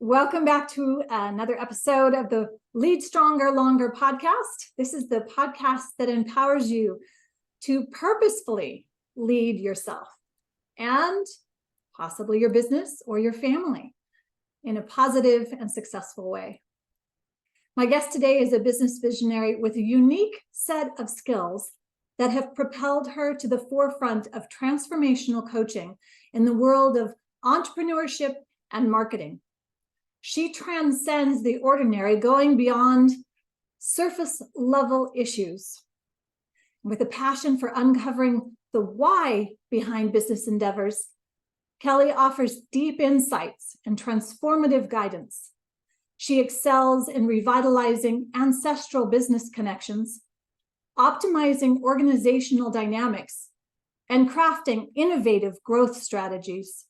Welcome back to another episode of the Lead Stronger, Longer podcast. This is the podcast that empowers you to purposefully lead yourself and possibly your business or your family in a positive and successful way. My guest today is a business visionary with a unique set of skills that have propelled her to the forefront of transformational coaching in the world of entrepreneurship and marketing. She transcends the ordinary, going beyond surface level issues. With a passion for uncovering the why behind business endeavors, Kelly offers deep insights and transformative guidance. She excels in revitalizing ancestral business connections, optimizing organizational dynamics, and crafting innovative growth strategies.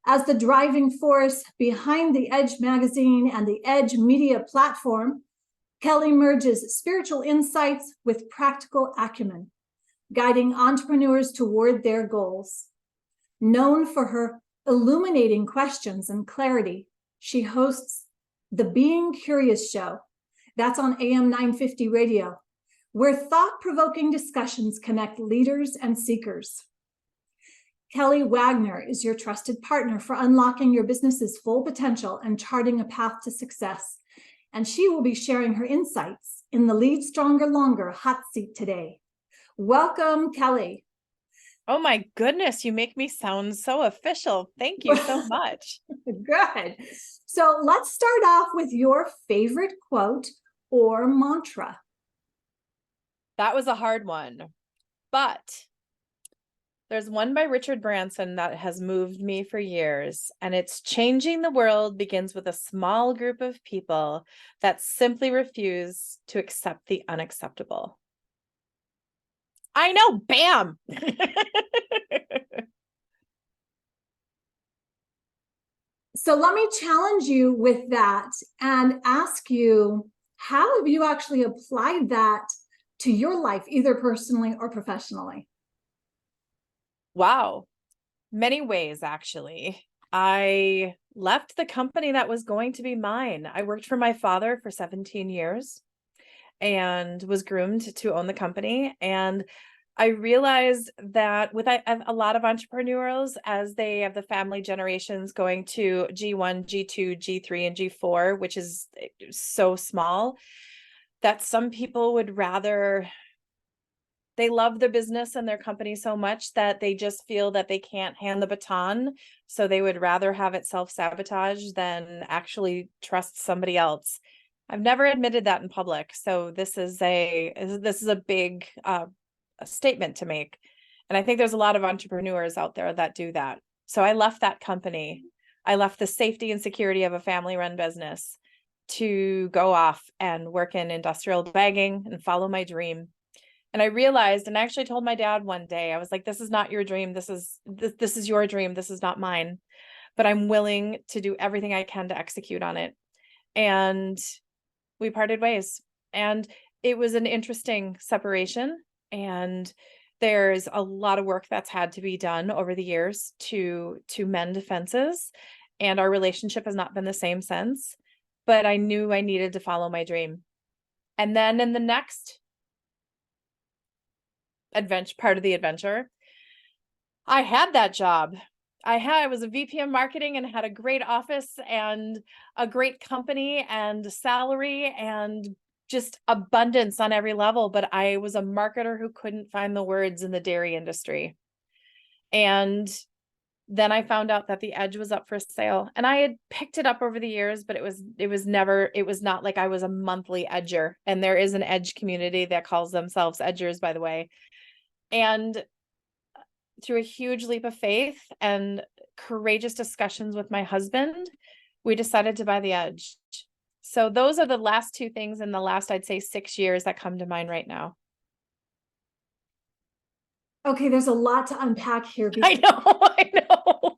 As the driving force behind the Edge magazine and the Edge media platform, Kelly merges spiritual insights with practical acumen, guiding entrepreneurs toward their goals. Known for her illuminating questions and clarity, she hosts the Being Curious Show. That's on AM 950 radio, where thought-provoking discussions connect leaders and seekers. Kelly Wagner is your trusted partner for unlocking your business's full potential and charting a path to success. And she will be sharing her insights in the Lead Stronger, Longer hot seat today. Welcome, Kelly. Oh my goodness, you make me sound so official. Thank you so much. Good. So let's start off with your favorite quote or mantra. That was a hard one, but there's one by Richard Branson that has moved me for years, and it's changing the world begins with a small group of people that simply refuse to accept the unacceptable. I know, bam! So let me challenge you with that and ask you, how have you actually applied that to your life, either personally or professionally? Wow. Many ways, actually. I left the company that was going to be mine. I worked for my father for 17 years and was groomed to own the company. And I realized that with a lot of entrepreneurs, as they have the family generations going to G1, G2, G3, and G4, which is so small, that some people would rather, they love their business and their company so much that they just feel that they can't hand the baton. So they would rather have it self-sabotage than actually trust somebody else. I've never admitted that in public. So this is a big a statement to make. And I think there's a lot of entrepreneurs out there that do that. So I left that company. I left the safety and security of a family-run business to go off and work in industrial bagging and follow my dream. And I realized, and I actually told my dad one day, I was like, this is not your dream. This is your dream. This is not mine, but I'm willing to do everything I can to execute on it. And we parted ways. And it was an interesting separation. And there's a lot of work that's had to be done over the years to mend fences. And our relationship has not been the same since, but I knew I needed to follow my dream. And then in the next part of the adventure, I had that job. I was a VP of marketing and had a great office and a great company and salary and just abundance on every level. But I was a marketer who couldn't find the words in the dairy industry. And then I found out that the Edge was up for sale, and I had picked it up over the years, but it was not like I was a monthly edger. And there is an Edge community that calls themselves edgers, by the way. And through a huge leap of faith and courageous discussions with my husband, we decided to buy the Edge. So those are the last two things in the last, I'd say, 6 years that come to mind right now. Okay, there's a lot to unpack here. I know.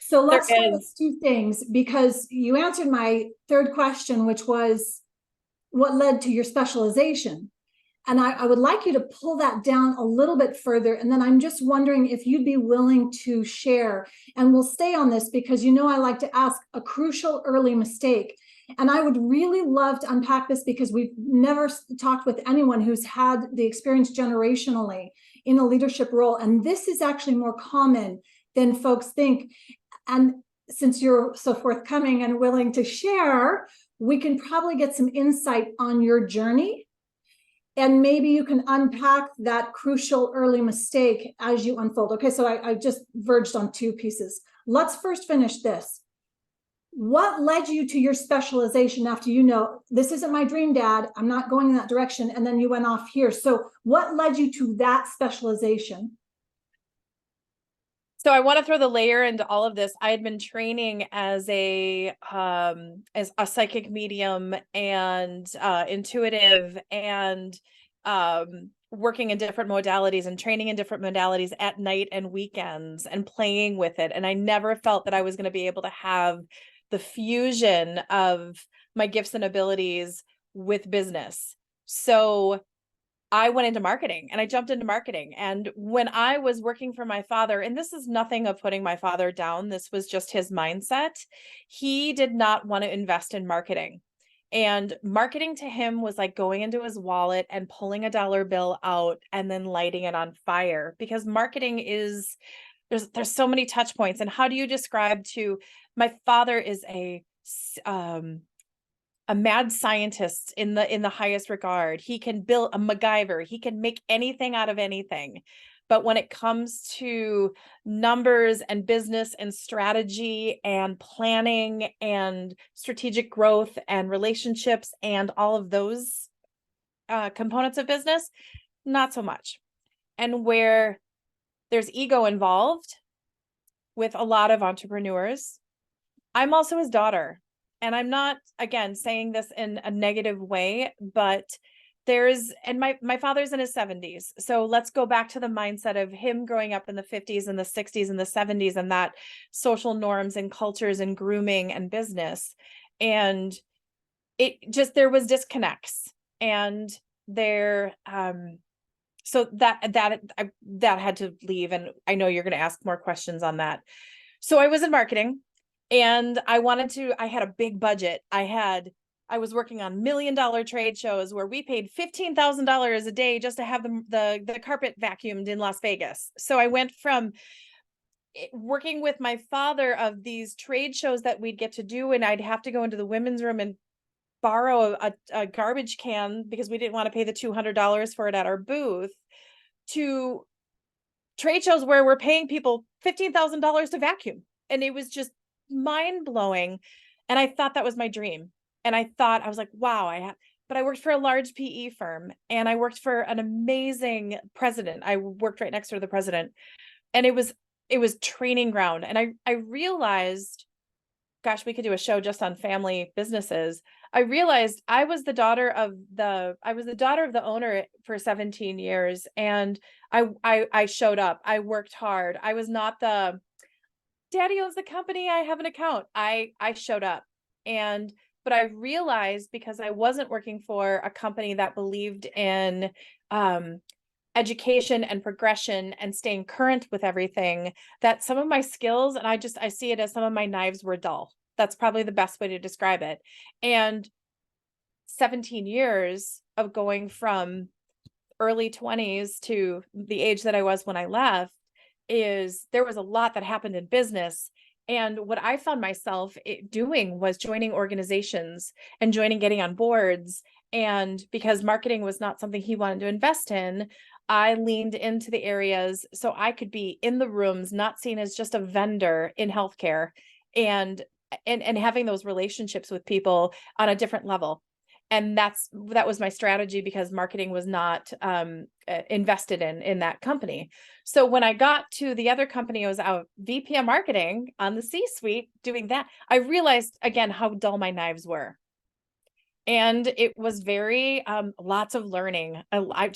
So let's start with two things, because you answered my third question, which was what led to your specialization. And I would like you to pull that down a little bit further. And then I'm just wondering if you'd be willing to share, and we'll stay on this because I like to ask a crucial early mistake. And I would really love to unpack this because we've never talked with anyone who's had the experience generationally in a leadership role. And this is actually more common than folks think. And since you're so forthcoming and willing to share, we can probably get some insight on your journey. And maybe you can unpack that crucial early mistake as you unfold. Okay, so I just verged on two pieces. Let's first finish this. What led you to your specialization after this isn't my dream, Dad, I'm not going in that direction, and then you went off here? So what led you to that specialization? So I want to throw the layer into all of this. I had been training as a psychic medium and intuitive, and working in different modalities and training in different modalities at night and weekends and playing with it. And I never felt that I was going to be able to have the fusion of my gifts and abilities with business. So I went into marketing, and I jumped into marketing. And when I was working for my father, and this is nothing of putting my father down, this was just his mindset. He did not want to invest in marketing. And marketing to him was like going into his wallet and pulling a dollar bill out and then lighting it on fire, because marketing is, there's so many touch points. And how do you describe to, my father is a mad scientist in the highest regard. He can build a MacGyver. He can make anything out of anything. But when it comes to numbers and business and strategy and planning and strategic growth and relationships and all of those components of business, not so much. And where there's ego involved with a lot of entrepreneurs, I'm also his daughter. And I'm not, again, saying this in a negative way, but and my father's in his 70s. So let's go back to the mindset of him growing up in the 50s and the 60s and the 70s, and that social norms and cultures and grooming and business. And there was disconnects, and so that had to leave. And I know you're going to ask more questions on that. So I was in marketing. And I had a big budget. I was working on $1 million trade shows where we paid $15,000 a day just to have the carpet vacuumed in Las Vegas. So I went from working with my father of these trade shows that we'd get to do, and I'd have to go into the women's room and borrow a garbage can because we didn't want to pay the $200 for it at our booth, to trade shows where we're paying people $15,000 to vacuum. And it was just mind-blowing. And I thought that was my dream. And I was like, wow, but I worked for a large PE firm, and I worked for an amazing president. I worked right next to the president, and it was training ground. And I realized, gosh, we could do a show just on family businesses. I realized I was the daughter of the owner for 17 years. And I showed up. I worked hard. I was not the Daddy owns the company, I have an account. I showed up. But I realized, because I wasn't working for a company that believed in education and progression and staying current with everything, that some of my skills, and I see it as some of my knives were dull. That's probably the best way to describe it. And 17 years of going from early 20s to the age that I was when I left, there was a lot that happened in business. And what I found myself doing was joining organizations and getting on boards. And because marketing was not something he wanted to invest in, I leaned into the areas so I could be in the rooms, not seen as just a vendor in healthcare, and having those relationships with people on a different level. And that was my strategy, because marketing was not invested in that company. So when I got to the other company, I was out VP of marketing on the C-suite doing that. I realized again how dull my knives were. And it was very lots of learning. I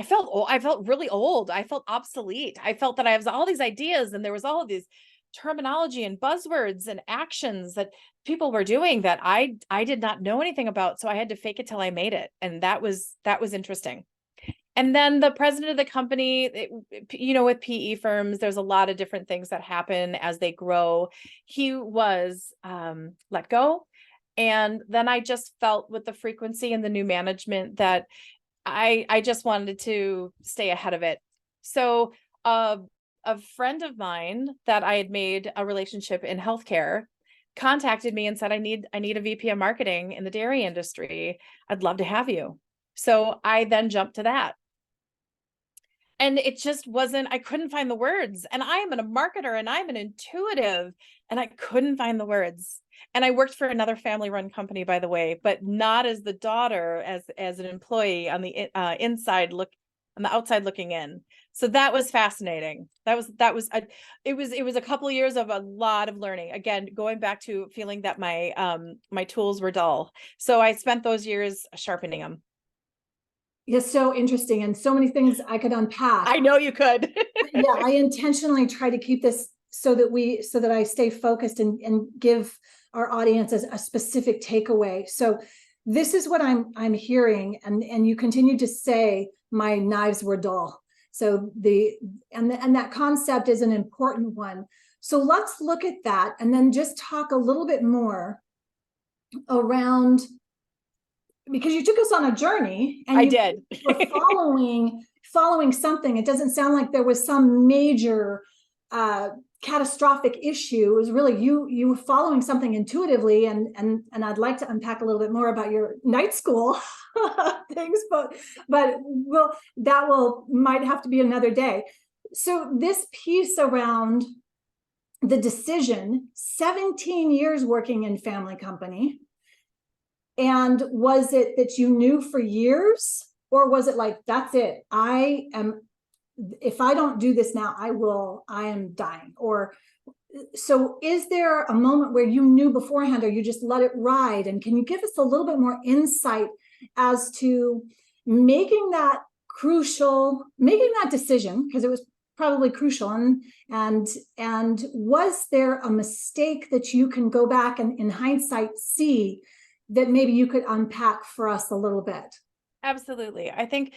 felt really old. I felt obsolete. I felt that I have all these ideas, and there was all of these terminology and buzzwords and actions that people were doing that I did not know anything about. So I had to fake it till I made it. And that was interesting. And then the president of the company, with PE firms, there's a lot of different things that happen as they grow. He was let go. And then I just felt with the frequency and the new management that I just wanted to stay ahead of it. So a friend of mine that I had made a relationship in healthcare contacted me and said, I need a VP of marketing in the dairy industry. I'd love to have you. So I then jumped to that. And it just wasn't, I couldn't find the words. And I am a marketer and I'm an intuitive, and I couldn't find the words. And I worked for another family run company, by the way, but not as the daughter, as an employee on the inside on the outside looking in. So that was fascinating. It was a couple of years of a lot of learning. Again, going back to feeling that my tools were dull. So I spent those years sharpening them. It's so interesting, and so many things I could unpack. I know you could. Yeah, I intentionally try to keep this so that I stay focused and give our audience a specific takeaway. So this is what I'm hearing, and you continue to say my knives were dull. So that concept is an important one. So let's look at that and then just talk a little bit more around, because you took us on a journey and I did. were following something. It doesn't sound like there was some major catastrophic issue. It was really you were following something intuitively, and I'd like to unpack a little bit more about your night school things, but might have to be another day. So this piece around the decision, 17 years working in family company. And was it that you knew for years, or was it like, that's it, if I don't do this now, I am dying? Or so is there a moment where you knew beforehand, or you just let it ride? And can you give us a little bit more insight as to making that decision, because it was probably crucial, and was there a mistake that you can go back and in hindsight see that maybe you could unpack for us a little bit? Absolutely. I think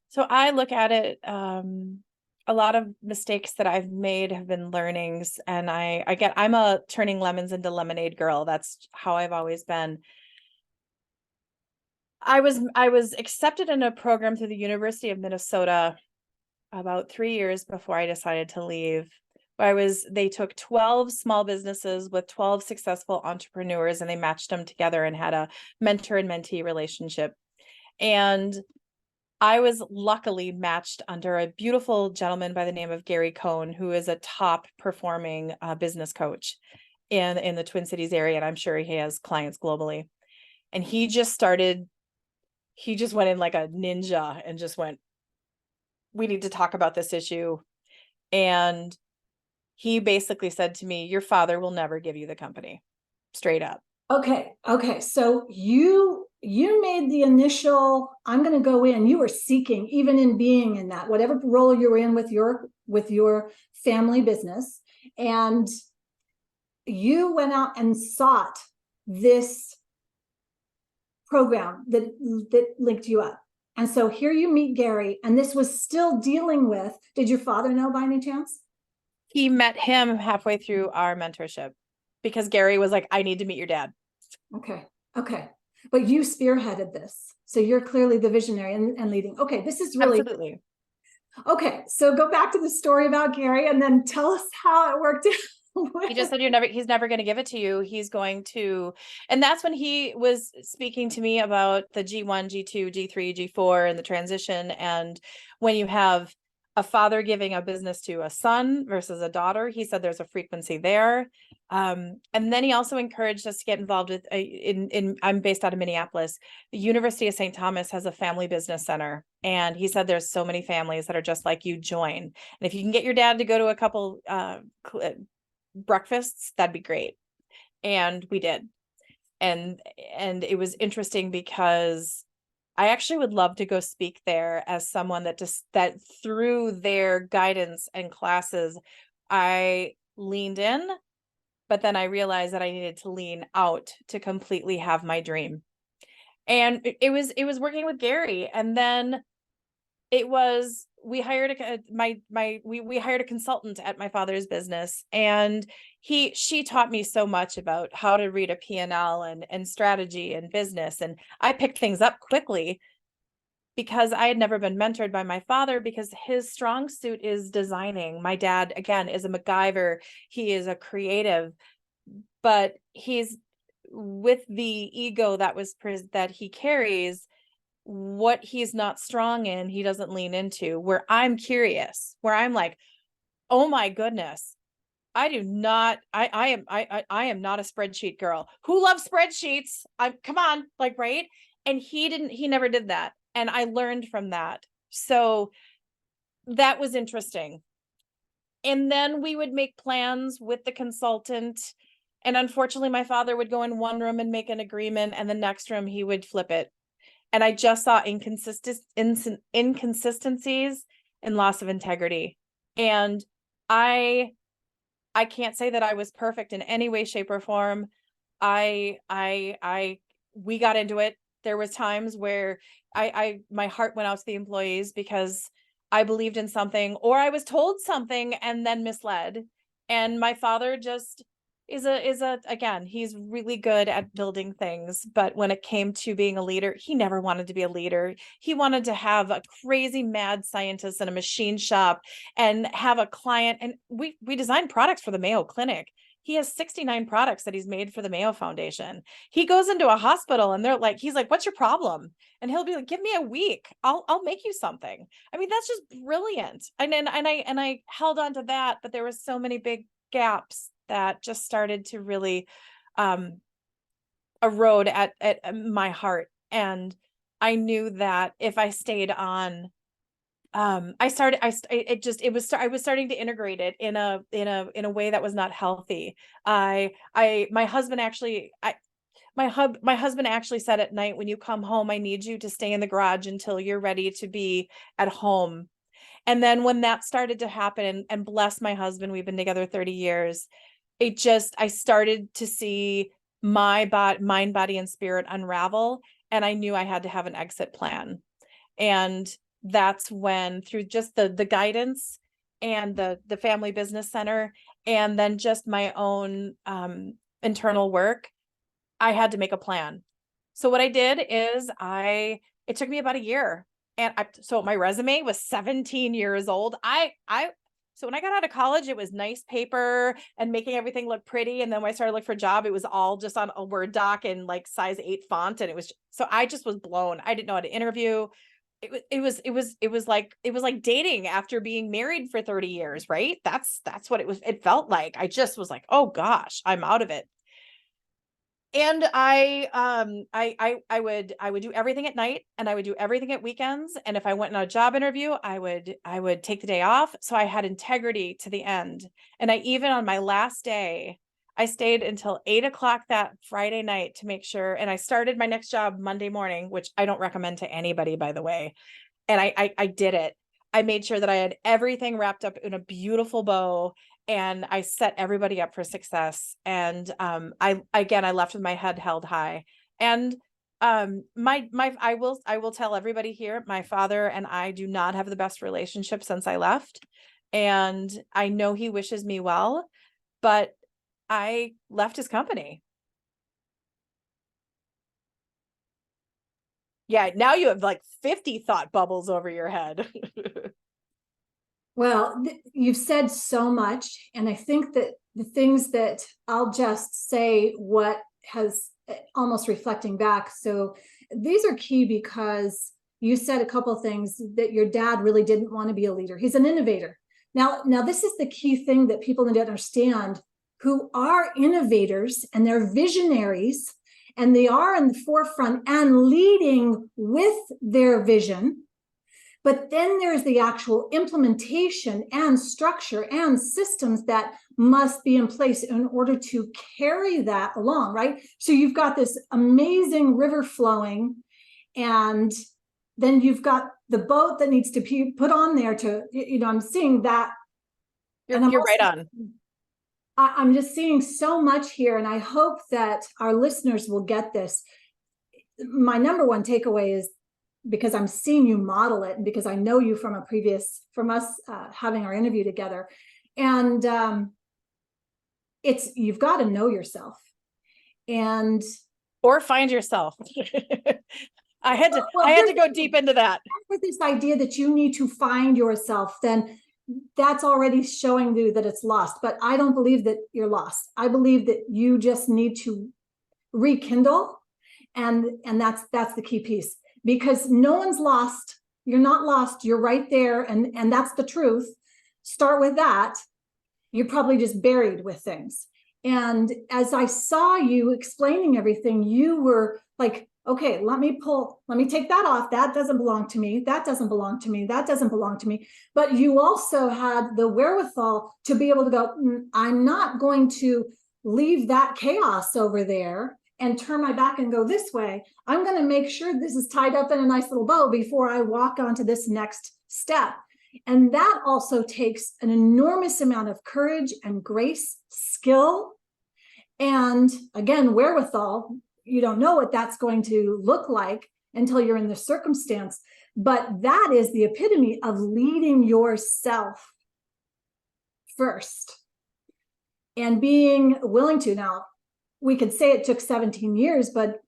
so. I look at it, a lot of mistakes that I've made have been learnings, and I'm a turning lemons into lemonade girl. That's how I've always been. I was accepted in a program through the University of Minnesota about 3 years before I decided to leave. They took 12 small businesses with 12 successful entrepreneurs, and they matched them together and had a mentor and mentee relationship. And I was luckily matched under a beautiful gentleman by the name of Gary Cohn, who is a top performing business coach in the Twin Cities area. And I'm sure he has clients globally. And he just went in like a ninja and just went, we need to talk about this issue. And he basically said to me, your father will never give you the company, straight up. Okay. So you made the initial, I'm going to go in. You were seeking, even in being in that, whatever role you were in with your family business, and you went out and sought this program that linked you up. And so here you meet Gary, and this was still dealing with, did your father know by any chance? He met him halfway through our mentorship, because Gary was like, I need to meet your dad. Okay. But you spearheaded this. So you're clearly the visionary and leading. Okay. This is really. Absolutely. Okay. So go back to the story about Gary and then tell us how it worked out. He just said, he's never going to give it to you. He's going to, and that's when he was speaking to me about the G1, G2, G3, G4 and the transition. And when you have a father giving a business to a son versus a daughter, he said there's a frequency there. And then he also encouraged us to get involved with I'm based out of Minneapolis. The University of St. Thomas has a family business center. And he said, there's so many families that are just like you, join. And if you can get your dad to go to a couple breakfasts, that'd be great. And we did. And it was interesting because I actually would love to go speak there as someone that through their guidance and classes, I leaned in, but then I realized that I needed to lean out to completely have my dream. And it was working with Gary. And then it was, we hired we hired a consultant at my father's business, and she taught me so much about how to read a P&L and strategy and business. And I picked things up quickly because I had never been mentored by my father, because his strong suit is designing. My dad, again, is a MacGyver. He is a creative, but he's, with the ego that he carries, what he's not strong in, he doesn't lean into. Where I'm curious, where I'm like, oh my goodness, I am not a spreadsheet girl. Who loves spreadsheets? Come on, like, right? And he never did that. And I learned from that. So that was interesting. And then we would make plans with the consultant. And unfortunately, my father would go in one room and make an agreement, and the next room he would flip it. And I just saw inconsistencies and loss of integrity. And I can't say that I was perfect in any way, shape, or form. We got into it. There was times where my heart went out to the employees because I believed in something, or I was told something and then misled. And my father just again, he's really good at building things, but when it came to being a leader, he never wanted to be a leader. He wanted to have a crazy mad scientist in a machine shop and have a client. And we designed products for the Mayo Clinic. He has 69 products that he's made for the Mayo Foundation. He goes into a hospital and he's like, what's your problem? And he'll be like, give me a week. I'll make you something. I mean, that's just brilliant. And I held on to that, but there were so many big gaps that just started to really erode at my heart. And I knew that if I stayed on, I was starting to integrate it in a way that was not healthy. My husband actually said at night, when you come home, I need you to stay in the garage until you're ready to be at home. And then when that started to happen, and bless my husband, we've been together 30 years, I started to see my mind, body, and spirit unravel. And I knew I had to have an exit plan. And that's when, through just the guidance and the family business center, and then just my own internal work, I had to make a plan. So what I did is it took me about a year. And so my resume was 17 years old. So when I got out of college, it was nice paper and making everything look pretty. And then when I started looking for a job, it was all just on a Word doc in like size 8 font. And so I just was blown. I didn't know how to interview. It was like dating after being married for 30 years, right? That's what it felt like. I just was like, oh gosh, I'm out of it. And I would do everything at night, and I would do everything at weekends. And if I went on a job interview, I would take the day off. So I had integrity to the end. And even on my last day, I stayed until 8 o'clock that Friday night to make sure. And I started my next job Monday morning, which I don't recommend to anybody, by the way. And I did it. I made sure that I had everything wrapped up in a beautiful bow, and I set everybody up for success. And I left with my head held high. And I will tell everybody here, my father and I do not have the best relationship since I left. And I know he wishes me well, but I left his company. Yeah, now you have like 50 thought bubbles over your head. Well, you've said so much. And I think that the things that I'll just say what has almost reflecting back. So these are key because you said a couple of things that your dad really didn't want to be a leader. He's an innovator. Now this is the key thing that people need to understand, who are innovators and they're visionaries, and they are in the forefront and leading with their vision. But then there's the actual implementation and structure and systems that must be in place in order to carry that along, right? So you've got this amazing river flowing, and then you've got the boat that needs to be put on there to, I'm seeing that. You're right on. I'm just seeing so much here, and I hope that our listeners will get this. My number one takeaway is, because I'm seeing you model it, and because I know you from from us having our interview together, and you've got to know yourself, and or find yourself. I had to go deep into that. With this idea that you need to find yourself, then that's already showing you that it's lost. But I don't believe that you're lost. I believe that you just need to rekindle, and that's the key piece, because no one's lost. You're not lost. You're right there, and that's the truth. Start with that. You're probably just buried with things. And as I saw you explaining everything, you were like, okay, let me take that off. That doesn't belong to me. That doesn't belong to me. That doesn't belong to me. But you also had the wherewithal to be able to go, I'm not going to leave that chaos over there and turn my back and go this way. I'm going to make sure this is tied up in a nice little bow before I walk onto this next step. And that also takes an enormous amount of courage and grace, skill, and again, wherewithal. You don't know what that's going to look like until you're in the circumstance. But that is the epitome of leading yourself first and being willing to. Now, we could say it took 17 years, but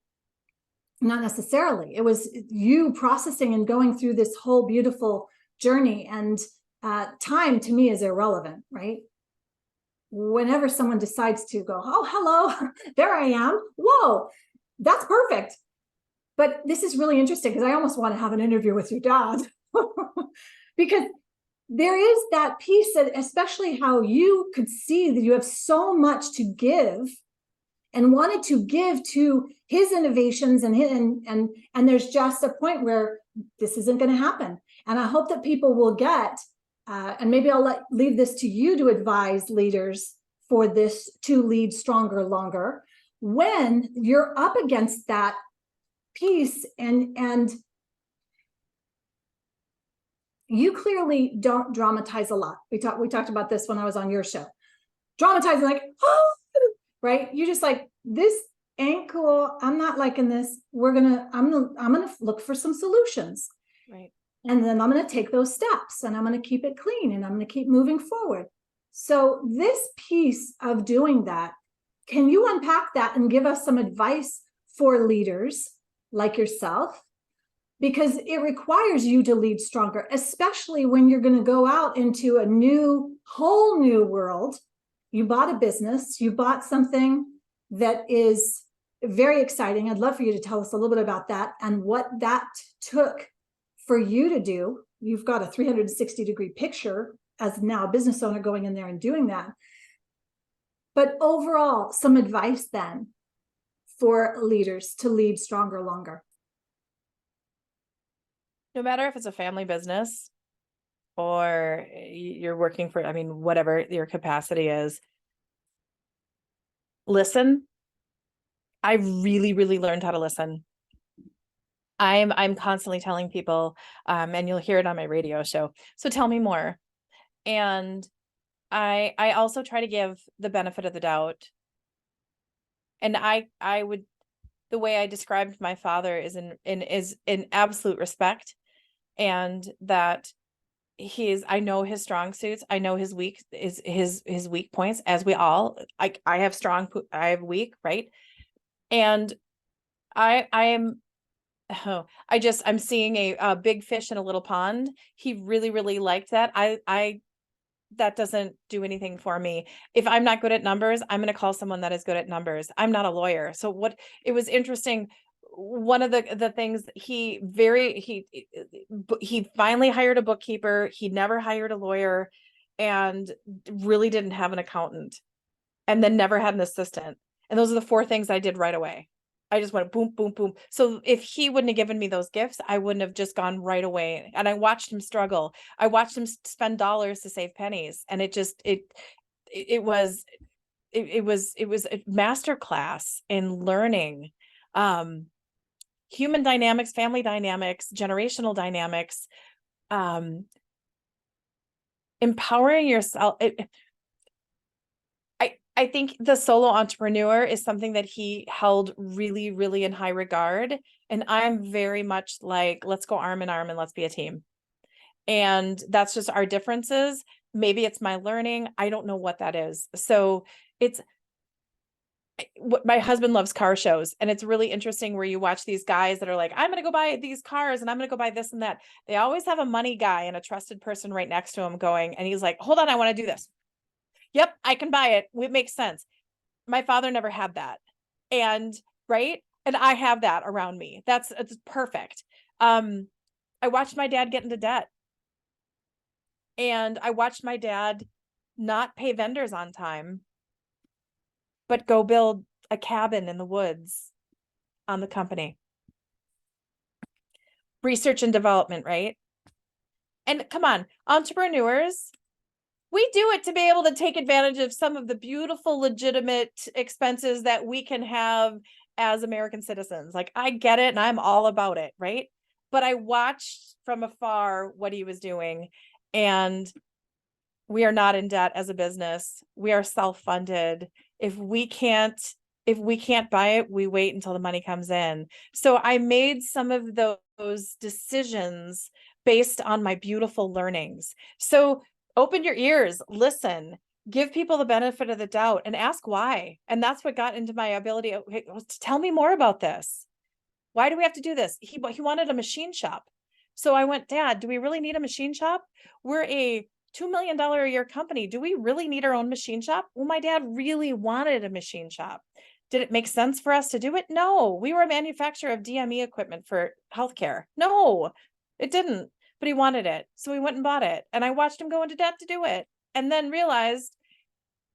not necessarily. It was you processing and going through this whole beautiful journey. And time to me is irrelevant, right? Whenever someone decides to go, oh, hello, there I am. Whoa, that's perfect. But this is really interesting, because I almost want to have an interview with your dad. Because there is that piece, that especially how you could see that you have so much to give and wanted to give to his innovations, and there's just a point where this isn't going to happen. And I hope that people will get, and maybe I'll leave this to you to advise leaders for this, to lead stronger, longer, when you're up against that piece, and you clearly don't dramatize a lot. We talked about this when I was on your show. Dramatizing, like, oh, right? You're just like, this ain't cool. I'm not liking this. I'm gonna look for some solutions. Right. And then I'm going to take those steps, and I'm going to keep it clean, and I'm going to keep moving forward. So this piece of doing that, can you unpack that and give us some advice for leaders like yourself? Because it requires you to lead stronger, especially when you're going to go out into a whole new world. You bought a business, you bought something that is very exciting. I'd love for you to tell us a little bit about that and what that took for you to do. You've got a 360-degree picture as now a business owner going in there and doing that. But overall, some advice then for leaders to lead stronger, longer. No matter if it's a family business or you're working for, whatever your capacity is, listen. I really, really learned how to listen. I'm constantly telling people, and you'll hear it on my radio show, so tell me more. And I also try to give the benefit of the doubt. And I would, the way I described my father is in absolute respect, and that I know his strong suits. I know his weak points, as we all, I have weak, right? And I'm seeing a big fish in a little pond. He really, really liked that. That doesn't do anything for me. If I'm not good at numbers, I'm going to call someone that is good at numbers. I'm not a lawyer. So it was interesting. One of the things he finally hired a bookkeeper. He never hired a lawyer, and really didn't have an accountant, and then never had an assistant. And those are the 4 things I did right away. I just went boom, boom, boom. So if he wouldn't have given me those gifts, I wouldn't have just gone right away. And I watched him struggle. I watched him spend dollars to save pennies. And it was a masterclass in learning, human dynamics, family dynamics, generational dynamics, empowering yourself. I think the solo entrepreneur is something that he held really, really in high regard. And I'm very much like, let's go arm in arm and let's be a team. And that's just our differences. Maybe it's my learning. I don't know what that is. So it's what my husband loves car shows. And it's really interesting where you watch these guys that are like, I'm going to go buy these cars and I'm going to go buy this and that. They always have a money guy and a trusted person right next to him going, and he's like, hold on, I want to do this. Yep, I can buy it. It makes sense. My father never had that. And right. And I have that around me. It's perfect. I watched my dad get into debt. And I watched my dad not pay vendors on time, but go build a cabin in the woods on the company. Research and development, right? And come on, entrepreneurs, we do it to be able to take advantage of some of the beautiful, legitimate expenses that we can have as American citizens. Like, I get it and I'm all about it, right? But I watched from afar what he was doing, and we are not in debt as a business. We are self-funded. If we can't buy it, we wait until the money comes in. So I made some of those decisions based on my beautiful learnings. So open your ears, listen, give people the benefit of the doubt, and ask why. And that's what got into my ability to tell me more about this. Why do we have to do this? He wanted a machine shop. So I went, Dad, do we really need a machine shop? We're a $2 million a year company. Do we really need our own machine shop? Well, my dad really wanted a machine shop. Did it make sense for us to do it? No. We were a manufacturer of DME equipment for healthcare. No, it didn't, but he wanted it. So we went and bought it. And I watched him go into debt to do it. And then realized,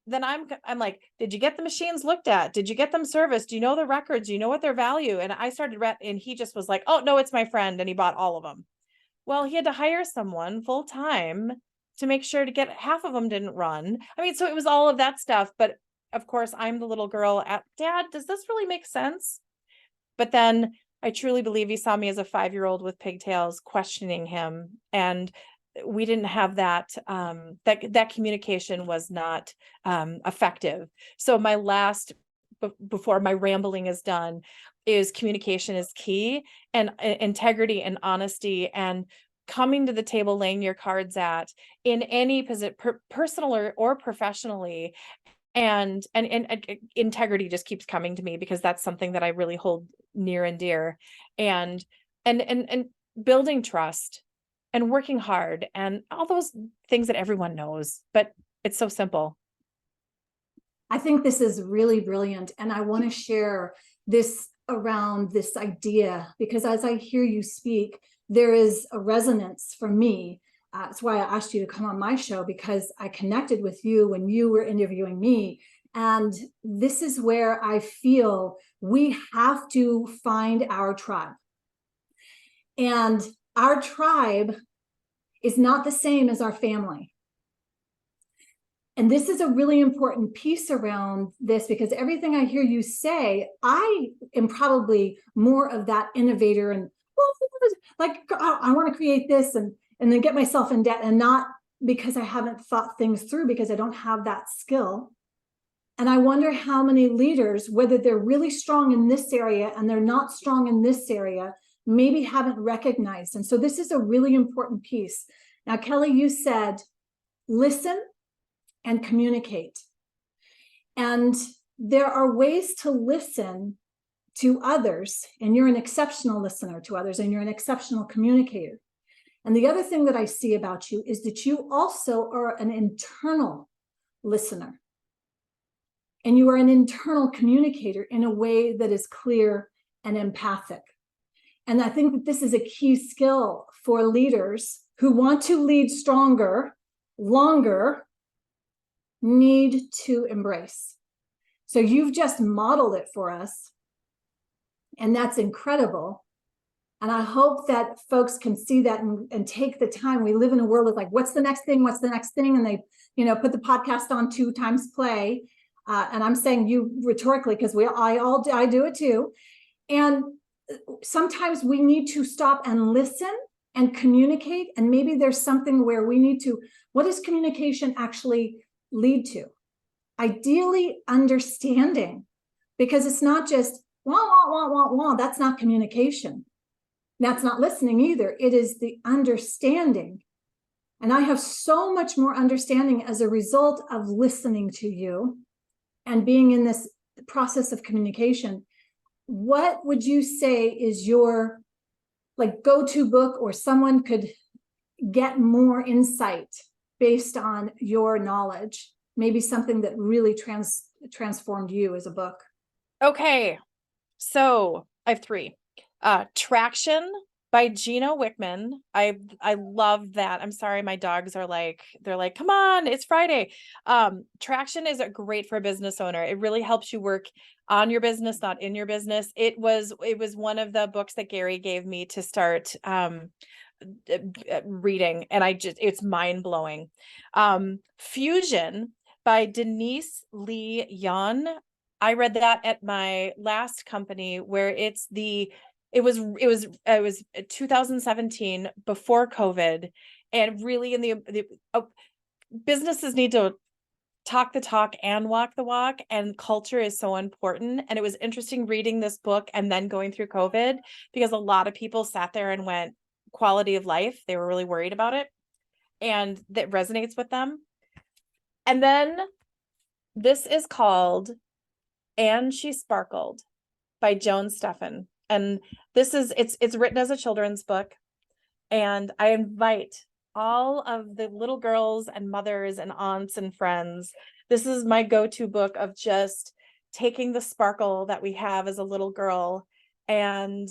then I'm like, did you get the machines looked at? Did you get them serviced? Do you know the records? Do you know what their value? And I started, and he just was like, oh no, it's my friend. And he bought all of them. Well, he had to hire someone full time to make sure to get half of them didn't run. I mean, so it was all of that stuff. But of course, I'm the little girl at, Dad, does this really make sense? But then I truly believe he saw me as a 5-year-old with pigtails, questioning him. And we didn't have that, that communication was not effective. So my last, before my rambling is done, is communication is key, and integrity and honesty, and coming to the table, laying your cards at in any position, personal or professionally. And integrity just keeps coming to me because that's something that I really hold near and dear, and building trust and working hard and all those things that everyone knows, but it's so simple. I think this is really brilliant. And I want to share this around this idea, because as I hear you speak, there is a resonance for me. That's why I asked you to come on my show, because I connected with you when you were interviewing me. And this is where I feel we have to find our tribe. And our tribe is not the same as our family. And this is a really important piece around this, because everything I hear you say, I am probably more of that innovator and, well, like, I want to create this and then get myself in debt, and not because I haven't thought things through, because I don't have that skill. And I wonder how many leaders, whether they're really strong in this area and they're not strong in this area, maybe haven't recognized. And so this is a really important piece. Now, Kelly, you said, listen and communicate. And there are ways to listen to others, and you're an exceptional listener to others, and you're an exceptional communicator. And the other thing that I see about you is that you also are an internal listener. And you are an internal communicator in a way that is clear and empathic. And I think that this is a key skill for leaders who want to lead stronger, longer, need to embrace. So you've just modeled it for us, and that's incredible. And I hope that folks can see that and take the time. We live in a world of like, what's the next thing? What's the next thing? And they, put the podcast on 2 times play. And I'm saying you rhetorically, because I do it too. And sometimes we need to stop and listen and communicate. And maybe there's something where we need to, what does communication actually lead to? ideally understanding, because it's not just wah, wah, wah, wah, wah. That's not communication. That's not listening either. It is the understanding. And I have so much more understanding as a result of listening to you and being in this process of communication. What would you say is your like go-to book, or someone could get more insight based on your knowledge? Maybe something that really transformed you as a book. Okay. So I have three. Traction by Gino Wickman. I love that. I'm sorry, my dogs are like, they're like, come on, it's Friday. Traction is great for a business owner. It really helps you work on your business, not in your business. It was one of the books that Gary gave me to start reading, and it's mind-blowing. Fusion by Denise Lee Yon. I read that at my last company, where it was 2017, before COVID, and really in the businesses need to talk the talk and walk the walk, and culture is so important. And it was interesting reading this book and then going through COVID, because a lot of people sat there and went, quality of life, they were really worried about it, and that resonates with them. And then this is called And She Sparkled by Joan Steffen. And this is, it's written as a children's book. And I invite all of the little girls and mothers and aunts and friends. This is my go-to book of just taking the sparkle that we have as a little girl and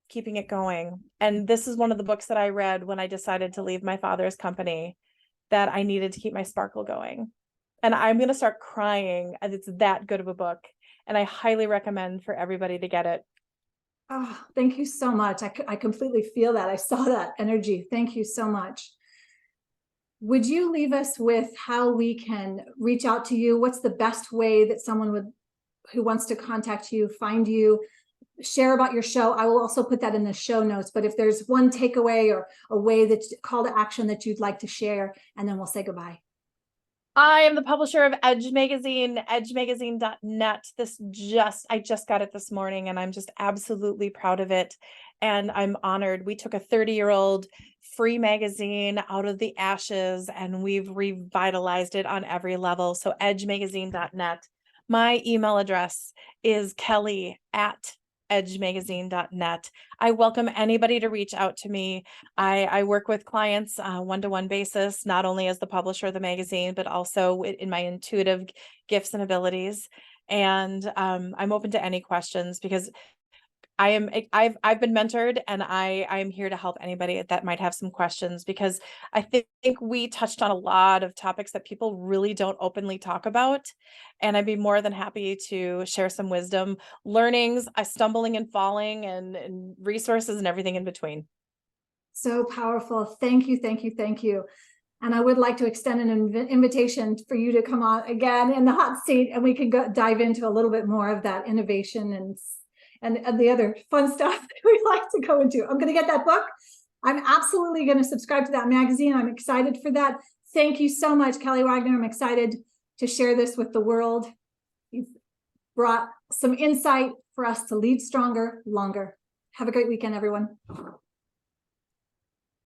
keeping it going. And this is one of the books that I read when I decided to leave my father's company, that I needed to keep my sparkle going. And I'm going to start crying, and it's that good of a book. And I highly recommend for everybody to get it. Oh, thank you so much. I completely feel that. I saw that energy. Thank you so much. Would you leave us with how we can reach out to you? What's the best way that someone who wants to contact you, find you, share about your show? I will also put that in the show notes, but if there's one takeaway or a way that call to action that you'd like to share, and then we'll say goodbye. I am the publisher of Edge Magazine, edgemagazine.net. I just got it this morning, and I'm just absolutely proud of it. And I'm honored. We took a 30-year-old free magazine out of the ashes, and we've revitalized it on every level. So edgemagazine.net. My email address is kelly@edgemagazine.net. I welcome anybody to reach out to me. I work with clients one-to-one basis, not only as the publisher of the magazine, but also in my intuitive gifts and abilities. And I'm open to any questions, because I've been mentored, and I am here to help anybody that might have some questions, because I think we touched on a lot of topics that people really don't openly talk about. And I'd be more than happy to share some wisdom, learnings, stumbling and falling, and resources and everything in between. So powerful. Thank you, thank you, thank you. And I would like to extend an invitation for you to come on again in the hot seat, and we can dive into a little bit more of that innovation and the other fun stuff that we like to go into. I'm going to get that book. I'm absolutely going to subscribe to that magazine. I'm excited for that. Thank you so much, Kelly Wagner. I'm excited to share this with the world. You've brought some insight for us to lead stronger, longer. Have a great weekend, everyone.